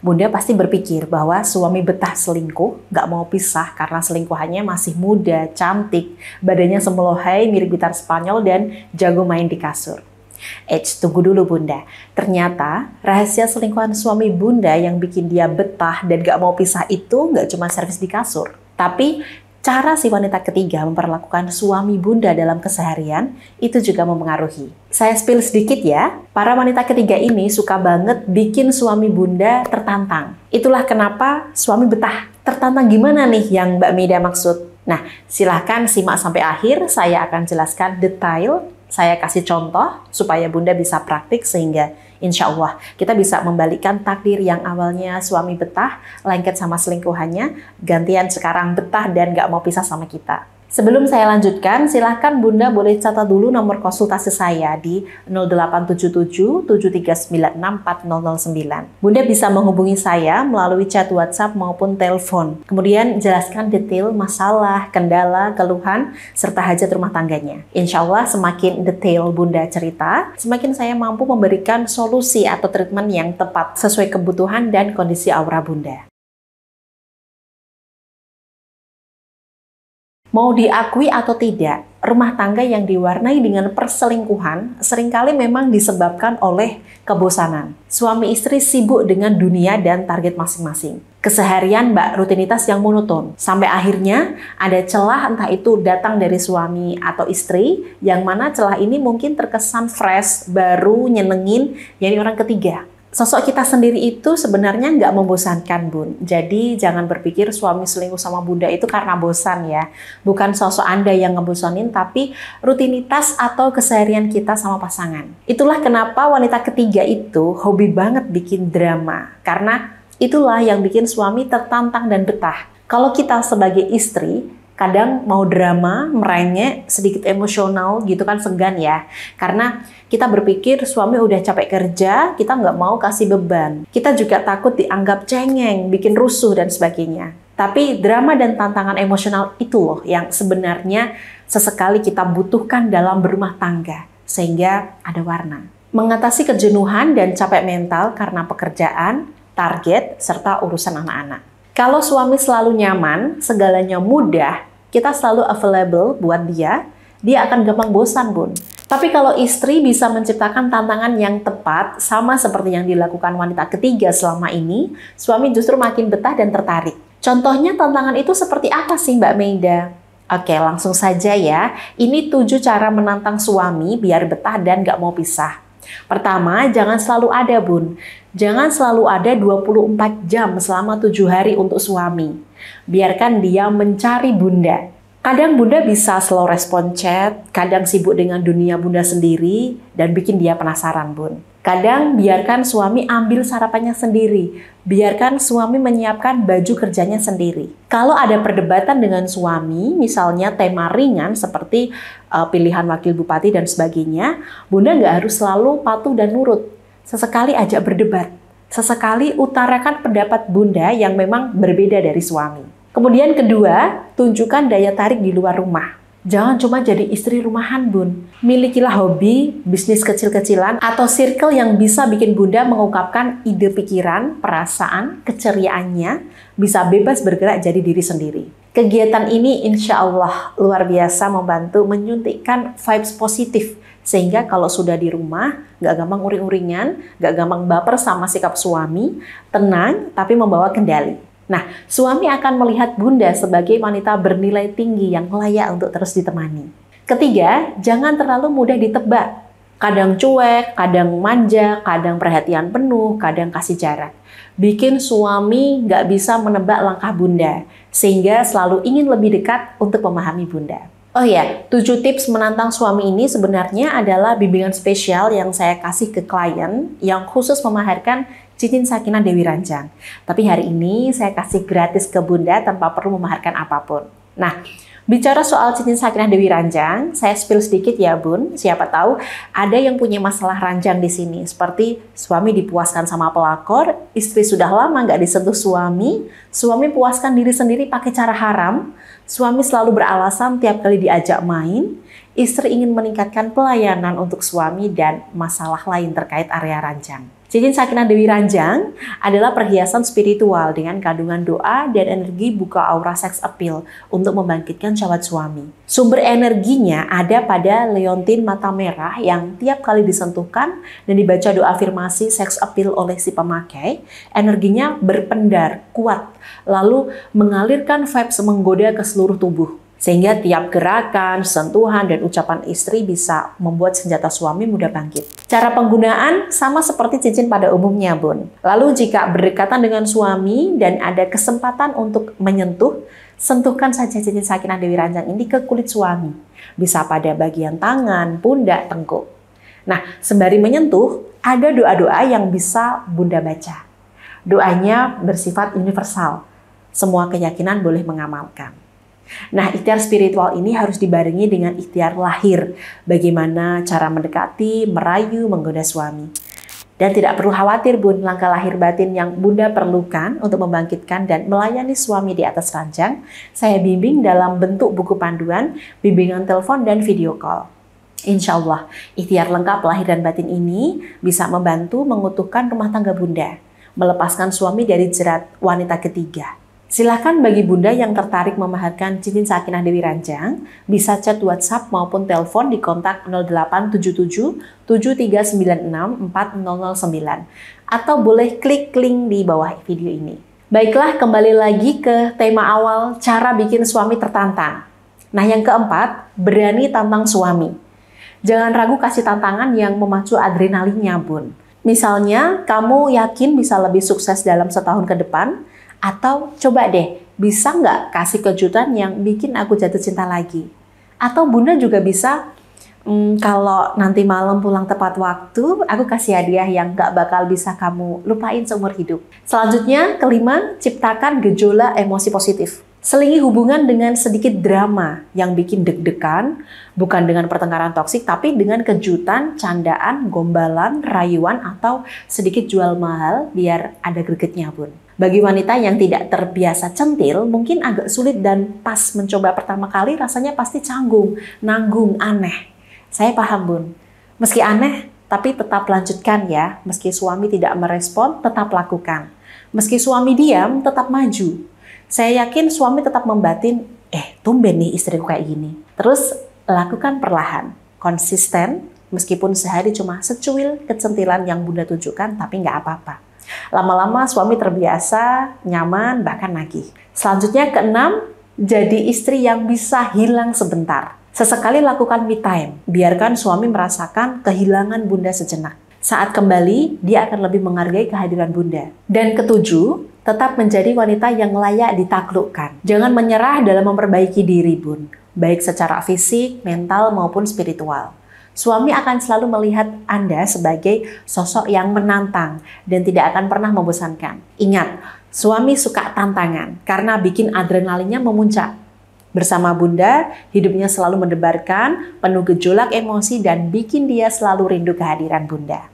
Bunda pasti berpikir bahwa suami betah selingkuh, nggak mau pisah karena selingkuhannya masih muda, cantik, badannya semelohai mirip gitar Spanyol dan jago main di kasur. Tunggu dulu Bunda. Ternyata rahasia selingkuhan suami Bunda yang bikin dia betah dan gak mau pisah itu gak cuma servis di kasur. Tapi cara si wanita ketiga memperlakukan suami Bunda dalam keseharian itu juga mempengaruhi. Saya spill sedikit ya, para wanita ketiga ini suka banget bikin suami Bunda tertantang. Itulah kenapa suami betah. Tertantang gimana nih yang Mbak Mida maksud? Nah, silahkan simak sampai akhir, saya akan jelaskan detail. Saya kasih contoh supaya Bunda bisa praktik sehingga insya Allah kita bisa membalikkan takdir yang awalnya suami betah, lengket sama selingkuhannya, gantian sekarang betah dan gak mau pisah sama kita. Sebelum saya lanjutkan, silahkan Bunda boleh catat dulu nomor konsultasi saya di 0877 7396 4009. Bunda bisa menghubungi saya melalui chat WhatsApp maupun telepon. Kemudian jelaskan detail masalah, kendala, keluhan, serta hajat rumah tangganya. Insya Allah semakin detail Bunda cerita, semakin saya mampu memberikan solusi atau treatment yang tepat sesuai kebutuhan dan kondisi aura Bunda. Mau diakui atau tidak, rumah tangga yang diwarnai dengan perselingkuhan seringkali memang disebabkan oleh kebosanan. Suami istri sibuk dengan dunia dan target masing-masing. Keseharian rutinitas yang monoton. Sampai akhirnya ada celah entah itu datang dari suami atau istri, yang mana celah ini mungkin terkesan fresh, baru, nyenengin, jadi orang ketiga. Sosok kita sendiri itu sebenarnya nggak membosankan, Bun. Jadi jangan berpikir suami selingkuh sama Bunda itu karena bosan ya. Bukan sosok Anda yang ngebosanin, tapi rutinitas atau keseharian kita sama pasangan. Itulah kenapa wanita ketiga itu hobi banget bikin drama. Karena itulah yang bikin suami tertantang dan betah. Kalau kita sebagai istri, kadang mau drama, merengek, sedikit emosional gitu kan, segan ya. Karena kita berpikir suami udah capek kerja, kita nggak mau kasih beban. Kita juga takut dianggap cengeng, bikin rusuh dan sebagainya. Tapi drama dan tantangan emosional itu loh yang sebenarnya sesekali kita butuhkan dalam berumah tangga. Sehingga ada warna. Mengatasi kejenuhan dan capek mental karena pekerjaan, target, serta urusan anak-anak. Kalau suami selalu nyaman, segalanya mudah, kita selalu available buat dia akan gampang bosan, Bun. Tapi kalau istri bisa menciptakan tantangan yang tepat, sama seperti yang dilakukan wanita ketiga selama ini, suami justru makin betah dan tertarik. Contohnya tantangan itu seperti apa sih Mbak Meida? Oke, langsung saja ya. Ini 7 cara menantang suami biar betah dan gak mau pisah. Pertama, jangan selalu ada, Bun. Jangan selalu ada 24 jam selama 7 hari untuk suami. Biarkan dia mencari Bunda. Kadang Bunda bisa slow respon chat, kadang sibuk dengan dunia Bunda sendiri, dan bikin dia penasaran, Bun. Kadang biarkan suami ambil sarapannya sendiri, biarkan suami menyiapkan baju kerjanya sendiri. Kalau ada perdebatan dengan suami, misalnya tema ringan seperti pilihan wakil bupati dan sebagainya, Bunda nggak harus selalu patuh dan nurut. Sesekali ajak berdebat, sesekali utarakan pendapat Bunda yang memang berbeda dari suami. Kemudian kedua, tunjukkan daya tarik di luar rumah. Jangan cuma jadi istri rumahan, Bun. Milikilah hobi, bisnis kecil-kecilan, atau circle yang bisa bikin Bunda mengungkapkan ide pikiran, perasaan, keceriaannya, bisa bebas bergerak jadi diri sendiri. Kegiatan ini insya Allah luar biasa membantu menyuntikkan vibes positif, sehingga kalau sudah di rumah, nggak gampang uring-uringan, nggak gampang baper sama sikap suami, tenang tapi membawa kendali. Nah, suami akan melihat Bunda sebagai wanita bernilai tinggi yang layak untuk terus ditemani. Ketiga, jangan terlalu mudah ditebak. Kadang cuek, kadang manja, kadang perhatian penuh, kadang kasih jarak. Bikin suami nggak bisa menebak langkah Bunda, sehingga selalu ingin lebih dekat untuk memahami Bunda. Oh ya, 7 tips menantang suami ini sebenarnya adalah bimbingan spesial yang saya kasih ke klien yang khusus memaharkan cincin sakinah Dewi Ranjang. Tapi hari ini saya kasih gratis ke Bunda tanpa perlu memaharkan apapun. Nah, bicara soal cincin sakinah Dewi Ranjang, saya spill sedikit ya Bun. Siapa tahu ada yang punya masalah ranjang di sini. Seperti suami dipuaskan sama pelakor, istri sudah lama nggak disentuh suami puaskan diri sendiri pakai cara haram, suami selalu beralasan tiap kali diajak main, istri ingin meningkatkan pelayanan untuk suami dan masalah lain terkait area ranjang. Cincin Sakinah Dewi Ranjang adalah perhiasan spiritual dengan kandungan doa dan energi buka aura sex appeal untuk membangkitkan syahwat suami. Sumber energinya ada pada leontin mata merah yang tiap kali disentuhkan dan dibaca doa afirmasi sex appeal oleh si pemakai, energinya berpendar, kuat, lalu mengalirkan vibes menggoda ke seluruh tubuh. Sehingga tiap gerakan, sentuhan, dan ucapan istri bisa membuat senjata suami mudah bangkit. Cara penggunaan sama seperti cincin pada umumnya, Bun. Lalu jika berdekatan dengan suami dan ada kesempatan untuk menyentuh, sentuhkan saja cincin Sakinah Dewi Ranjang ini ke kulit suami. Bisa pada bagian tangan, pundak, tengkuk. Nah, sembari menyentuh, ada doa-doa yang bisa Bunda baca. Doanya bersifat universal. Semua keyakinan boleh mengamalkan. Nah, ikhtiar spiritual ini harus dibarengi dengan ikhtiar lahir. Bagaimana cara mendekati, merayu, menggoda suami. Dan tidak perlu khawatir, Bun, langkah lahir batin yang Bunda perlukan untuk membangkitkan dan melayani suami di atas ranjang, saya bimbing dalam bentuk buku panduan, bimbingan telepon, dan video call. Insya Allah, ikhtiar lengkap lahir dan batin ini bisa membantu mengutuhkan rumah tangga Bunda, melepaskan suami dari jerat wanita ketiga. Silakan bagi Bunda yang tertarik memaharkan cincin Sakinah Dewi Ranjang, bisa chat WhatsApp maupun telepon di kontak 0877 7396 4009 atau boleh klik link di bawah video ini. Baiklah, kembali lagi ke tema awal, cara bikin suami tertantang. Nah, yang keempat, berani tantang suami. Jangan ragu kasih tantangan yang memacu adrenalinnya, Bun. Misalnya, kamu yakin bisa lebih sukses dalam setahun ke depan, atau coba deh, bisa nggak kasih kejutan yang bikin aku jatuh cinta lagi? Atau Bunda juga bisa, kalau nanti malam pulang tepat waktu, aku kasih hadiah yang nggak bakal bisa kamu lupain seumur hidup. Selanjutnya, kelima, ciptakan gejolak emosi positif. Selingi hubungan dengan sedikit drama yang bikin deg-degan, bukan dengan pertengkaran toksik, tapi dengan kejutan, candaan, gombalan, rayuan, atau sedikit jual mahal biar ada gregetnya, Bun. Bagi wanita yang tidak terbiasa centil, mungkin agak sulit dan pas mencoba pertama kali rasanya pasti canggung, nanggung, aneh. Saya paham, Bun. Meski aneh, tapi tetap lanjutkan ya. Meski suami tidak merespon, tetap lakukan. Meski suami diam, tetap maju. Saya yakin suami tetap membatin, tumben nih istriku kayak gini. Terus lakukan perlahan, konsisten, meskipun sehari cuma secuil kecentilan yang Bunda tunjukkan, tapi nggak apa-apa. Lama-lama suami terbiasa, nyaman, bahkan nagih. Selanjutnya keenam, jadi istri yang bisa hilang sebentar. Sesekali lakukan me time, biarkan suami merasakan kehilangan Bunda sejenak. Saat kembali, dia akan lebih menghargai kehadiran Bunda. Dan ketujuh, tetap menjadi wanita yang layak ditaklukkan. Jangan menyerah dalam memperbaiki diri, Bun. Baik secara fisik, mental, maupun spiritual. Suami akan selalu melihat Anda sebagai sosok yang menantang dan tidak akan pernah membosankan. Ingat, suami suka tantangan karena bikin adrenalinnya memuncak. Bersama Bunda, hidupnya selalu mendebarkan, penuh gejolak emosi dan bikin dia selalu rindu kehadiran Bunda.